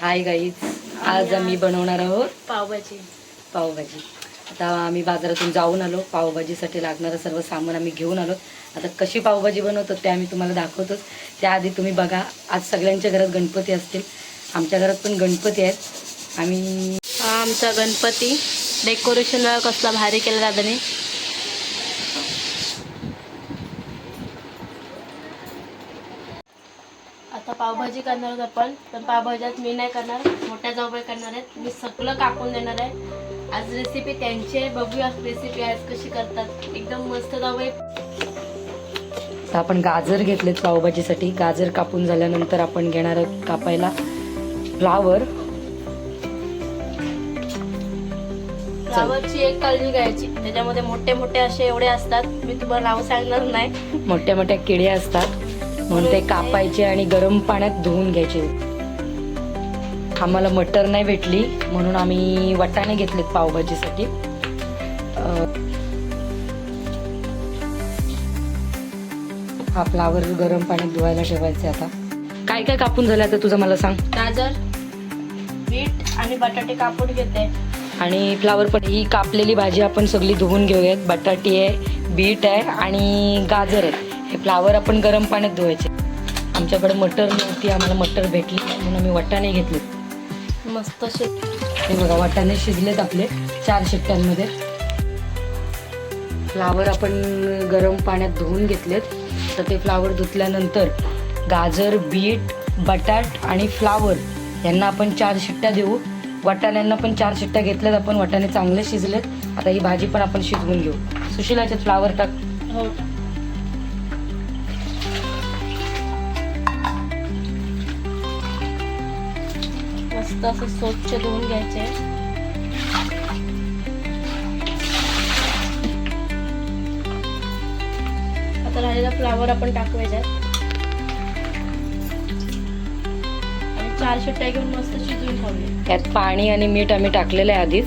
Hi guys, आज आम्ही बनवणार आहोत पावभाजी. आता आम्ही बाजारातून जाऊन आलो. पावभाजीसाठी लागणारं सर्व सामान आम्ही घेऊन आलो. आता कशी पावभाजी बनवतो ते आम्ही तुम्हाला दाखवतोच. त्याआधी तुम्ही बघा, आज सगळ्यांच्या घरात गणपती असतील. आमच्या घरात पण गणपती आहेत. आम्ही हा आमचा गणपती डेकोरेशन कसला भारी केला दादाने. आता पावभाजी करणार आहोत आपण. तर पावभाज्यात मी नाही करणार, मोठ्या जाऊबाई करणार आहेत. मी सगळं कापून देणार आहे. आज रेसिपी त्यांची आहे. बघूया रेसिपी आज कशी करतात. एकदम मस्त जाऊबाई. आता आपण गाजर घेतलेत पावभाजीसाठी. गाजर कापून झाल्यानंतर आपण घेणार आहोत कापायला फ्लावर. फ्लावरची एक कळणी घ्यायची. त्याच्यामध्ये मोठे मोठे असे एवढे असतात, मी तुम्हाला नाव सांगणार नाही. मोठ्या मोठ्या किड्या असतात म्हणून ते कापायचे आणि गरम पाण्यात धुवून घ्यायचे. आम्हाला मटर नाही भेटली म्हणून आम्ही वाटाणे घेतलेत पावभाजीसाठी. हा फ्लावर गरम पाण्यात धुवायला ठेवायचे. आता काय काय कापून झालं आता तुझं मला सांग. गाजर, बीट आणि बटाटे कापून घेते. आणि फ्लावर पण ही कापलेली भाजी आपण सगळी धुवून घेऊयात. बटाटी आहे, बीट आहे आणि गाजर आहे. हे फ्लावर आपण गरम पाण्यात धुवायचे. आमच्याकडे मटर नव्हती, आम्हाला मटर भेटली म्हणून आम्ही वाटाणे घेतले. मस्त हे बघा, वाटाणे शिजलेत आपले 4 शिट्ट्यांमध्ये. फ्लावर आपण गरम पाण्यात धुवून घेतलेत. तर ते फ्लावर धुतल्यानंतर गाजर, बीट, बटाट आणि फ्लावर यांना आपण 4 शिट्ट्या देऊ. वाटाण्यांना पण 4 शिट्ट्या घेतल्यात आपण. वाटाणे चांगले शिजलेत. आता ही भाजी पण आपण शिजवून घेऊ. सुशीला याच्यात फ्लावर टाक. हो. मस्त असं स्वच्छ धुवून घ्यायचे. आता राहिलेला फ्लावर आपण टाकू याच्यात आणि 4 शिट्ट्या घेऊन मस्त शिजवून ठेवूया. त्यात पाणी आणि मीठ आम्ही टाकलेलं आहे आधीच.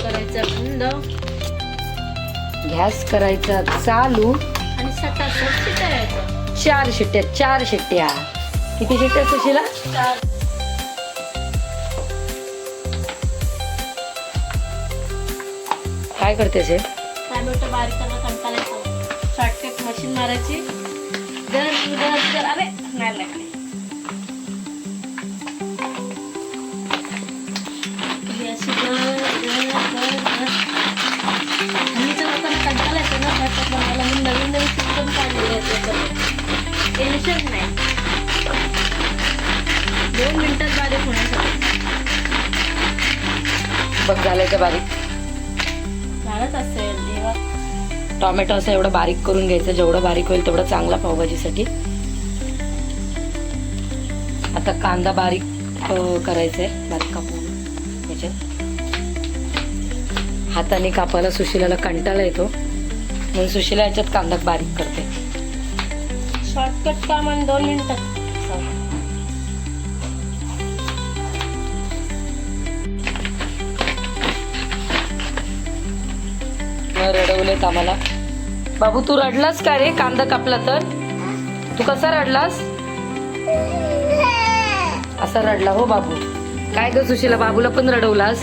करायचं बंद, गॅस करायचा चालू आणि सटासट शिटायचं. 4 शिट्ट्या. 4 शिट्ट्या. किती शिट्ट्या सुशीला? 4. काय करतेस हे? टॅमॅटो बारीक करणं कंटाळायचं. शॉर्टकट मशीन मारायची. जर अरे नाही लागले. अशी कंटाळायचं ना. मला मी नवीन नवीन सिस्टम काढलेलं आहे. टेन्शन नाही. 2 मिनिटात बारीक होण्यासाठी. बघ झालंय का बारीक? झालंच असेल देवा. टोमॅटो असं एवढं बारीक करून घ्यायचं. जेवढं बारीक होईल तेवढं चांगला पावभाजीसाठी. आता कांदा बारीक करायचंय. बारीक कापून याच्यात. हाताने कापायला सुशिलाला कंटाळा येतो म्हणून सुशिला याच्यात कांदा बारीक करते. शॉर्टकट काम आणि 2 मिनिटात. रडवलेत आम्हाला. बाबू तू रडलास का रे कांदा कापला तर? तू कसा रडलास? असा रडला हो बाबू. काय ग सुशीला, बाबूला पण रडवलास?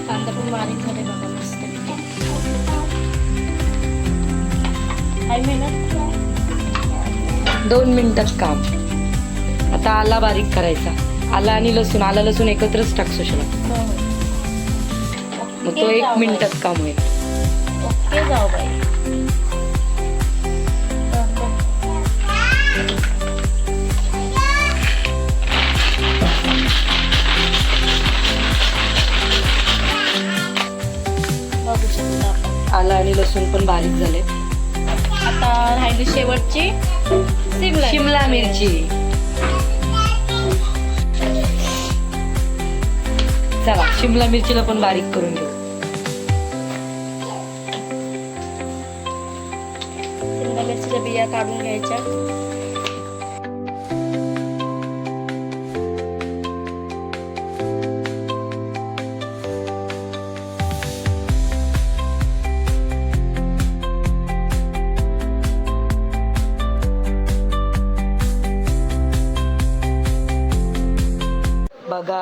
कांदा पण बारीक झाले बघा मस्त. 2 मिनिटात काम. आता आला बारीक करायचा. आला आणि लसूण. आला लसूण एकत्रच टाक सुशीला. मग तो 1 मिनिटात काम होईल. ओके जाऊ बाई. बघू शकता आपण. आला आणि लसूण पण बारीक झाले. आता राहिली शेवटची शिमला मिरची. चला शिमला मिरचीला पण बारीक करून घेऊ. शिमला मिरचीच्या बिया काढून घ्यायच्या.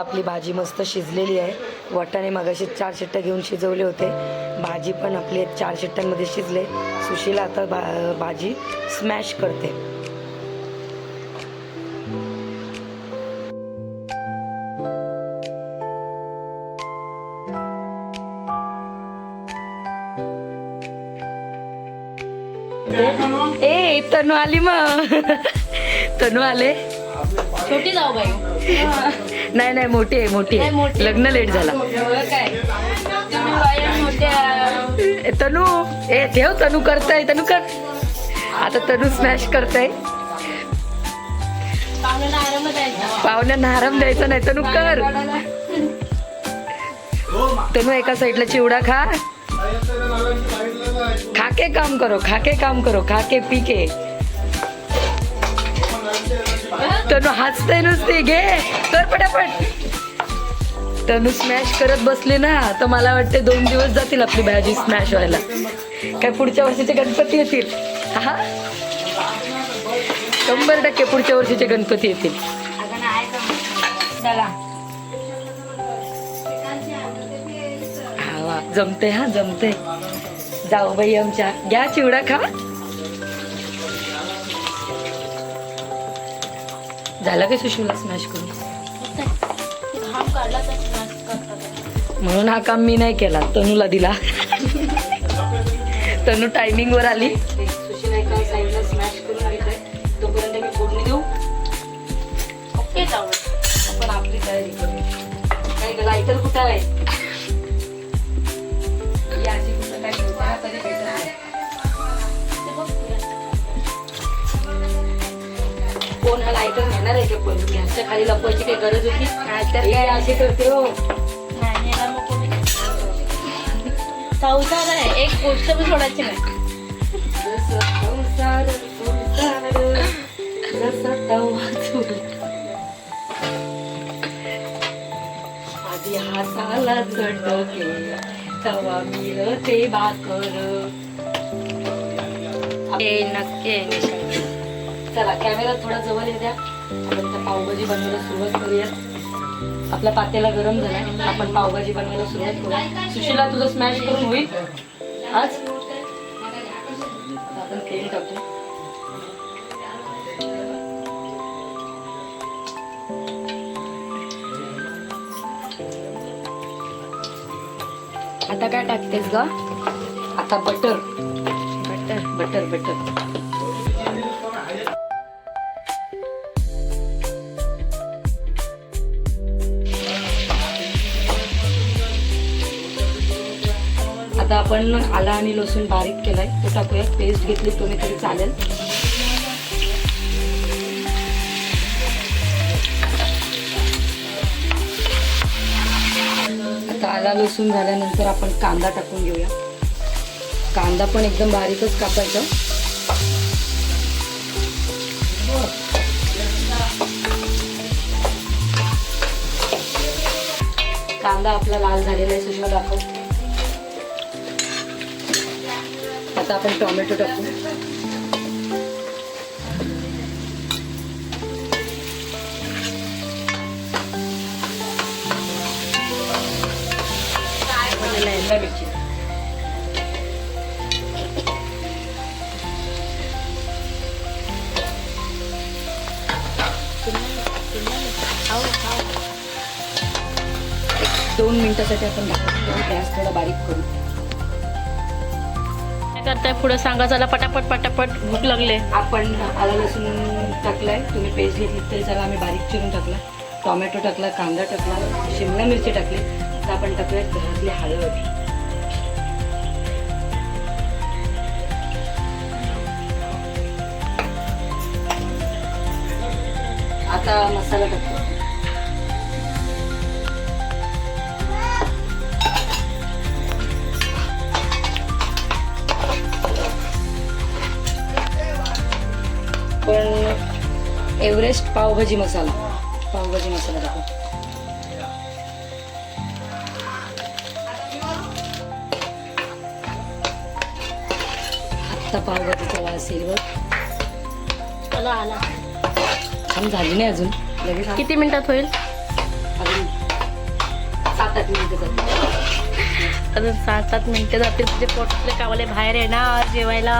आपली भाजी मस्त शिजलेली आहे. वाटाणे मगाशी 4 शिट्ट्या घेऊन शिजवले होते. भाजी पण आपली 4 शिट्ट्यांमध्ये शिजले. सुशीला आता भाजी स्मॅश करते. ए तनू आली मग. तनू आले. छोटी जाऊ बाई. नाही नाही मोठी आहे मोठी नाही, आहे. मोठी. लग्न लेट झाला. काय तुम्ही बाया मोठ्या. ए, तनू ए ठेव. तनू करताय. तनू कर. आता तनू स्मॅश करताय. पाहुण्यांना आराम द्यायचा. पाहुण्यांना आराम द्यायचा नाही. तनू कर. तनू एका साईडला चिवडा खा. खाके काम करो. खाके काम करो. खाके पीके. तनू हसते नुसते. घे कर पटापट. तनू स्मॅश करत बसली ना तर मला वाटते 2 दिवस जातील आपली भाजी स्मॅश व्हायला. काय पुढच्या वर्षीचे गणपती येतील. हा 100% पुढच्या वर्षीचे गणपती येतील. चला हा वा जमते. हा जमते. जाऊ बाई आमच्या. घ्या चिवडा खा. झाला काय सुशीला स्मॅश करून. घाम काढला तर स्मॅश करतात. म्हणून हा काम मी नाही केला. तनूला दिला. तनू टायमिंग वर आली. सुशीला एका साईडला स्मॅश करून घेते. तोपर्यंत मी फोडणी देऊ. ओके जाऊ. आपण आपली तयारी करू. काय लायटर कुठं आहे. याची कुठं काय ठेवता तरी बेटर आहे. कोण हा लायटर घेणार आहे का पण. गॅसच्या खाली लपवायची काही गरज होती. तर काय अशी करते हो. नाही याला नको मी. संसार आहे. एक गोष्ट पण सोडायची नाही. जसं संसार संसार जसं तवा चूल. आधी हाताला चटके तवा मिळते भाकर. नक्की चला कॅमेरा थोडा जवळ येऊ द्या. आपण त्या पावभाजी बनवायला सुरुवात करूया. आपला पातेला गरम झालाय. आपण पावभाजी बनवायला सुरुवात करूया. सुशीला तुझं स्मॅश करून होईल आज. आपण तेल टाकू. आता काय टाकतेस ग. आता बटर बटर बटर बटर. आता आपण आला आणि लसूण बारीक केलाय तो टाकूया. पेस्ट घेतली तुम्ही तरी चालेल. आता आला लसूण झाल्यानंतर आपण कांदा टाकून घेऊया. कांदा पण एकदम बारीकच कापायचा. कांदा आपला लाल झालेला आहे. सुशीला दाखव. आता आपण टोमॅटो टाकू. मिरची. एक 2 मिनिटासाठी आपण गॅस थोडा बारीक करू. काय करताय पुढे सांगा. चला पटापट पटापट भूक लागले. आपण आला लसूण टाकलाय. तुम्ही पेस्ट घेतली तरी चला. आम्ही बारीक चिरून टाकला. टोमॅटो टाकला. कांदा टाकला. शिमला मिरची टाकली. आता आपण टाकूया घरातली हळद. आता मसाला टाकतो. पण एव्हरेस्ट पावभाजी मसाला टाकू. आता पावभाजीचा वास येईल. चला आला. छान झाली नाही अजून. लगेच किती मिनिटात होईल. अजून 7-8 मिनिटं जातील. अजून 7-8 मिनिटं जातील तुझे पोटातले कावले बाहेर येणार जेवायला.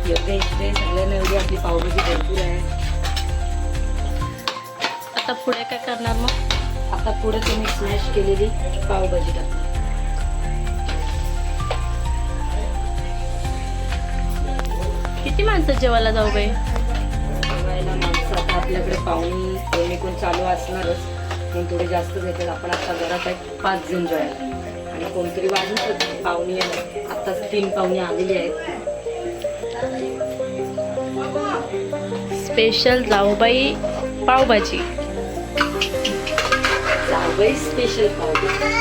एवढे इकडे सगळ्यांना एवढी आपली पावभाजी भरपूर आहे. आता पुढे काय करणार मग? आता पुढे तुम्ही स्मॅश केलेली पावभाजी टाका. किती माणसं जेवायला जाऊ बाई? जेवायला माणसं आता आपल्याकडे पाहुणी कोणी कोण चालू असणारच, पण थोडे जास्त घेतात. आपण आता घरात आहे 5 जण जेवायला आणि कोणतरी वाजून पाहुणी आहे. आत्ताच 3 पाहुणे आलेली आहेत. स्पेशल जाऊबाई पावभाजी. जावई स्पेशल पावभाजी.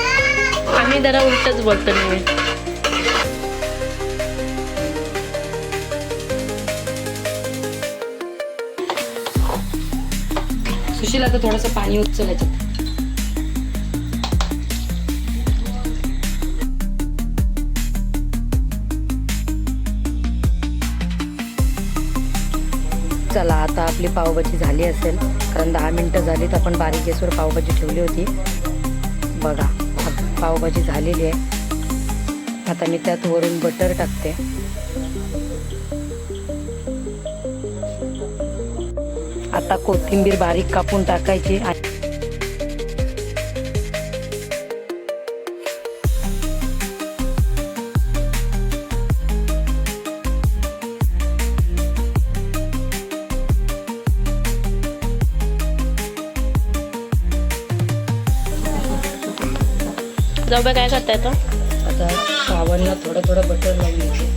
आम्ही जरा उलटच बोलतो नेहमी. सुशील आता थोडंसं पाणी उचल याच्यात. चला आता आपली पावभाजी झाली असेल, कारण 10 मिनिटं झालीत. आपण बारीक गॅसवर पावभाजी ठेवली होती. बघा पावभाजी झालेली आहे. आता मी त्यात वरून बटर टाकते. आता कोथिंबीर बारीक कापून टाकायची. जाऊबाई काय करताय तो? आता पावांना थोडं थोडं बटर लावून घ्यायचे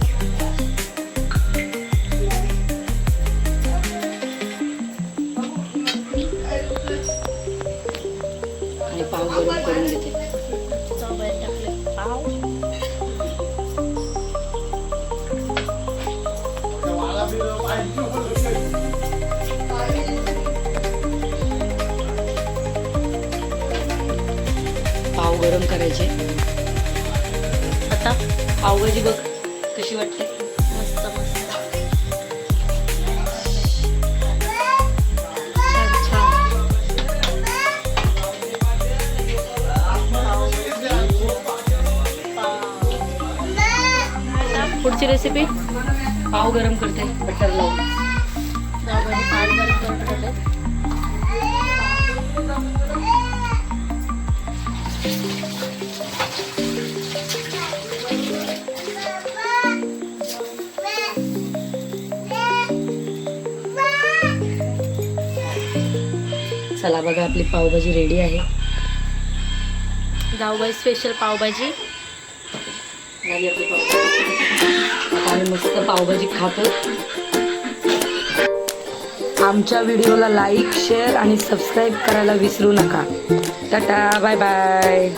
आणि पाव गरम करून घेते. जाऊबाई टाकले पाव. पाव गरम करायचे. आता पावभाजी बघ कशी वाटते. मस्त मस्त छान छान. आता पुढची रेसिपी. पाव गरम करते बटर लावून. जाऊबाई पाव गरम करून ठेवले. चला बघा आपली पावभाजी रेडी आहे. जाऊबाई स्पेशल पावभाजी झाली आपली पावभाजी. आता आम्ही मस्त पावभाजी खातो. आमच्या व्हिडिओला लाईक, शेअर आणि सबस्क्राईब करायला विसरू नका. टाटा, बाय बाय.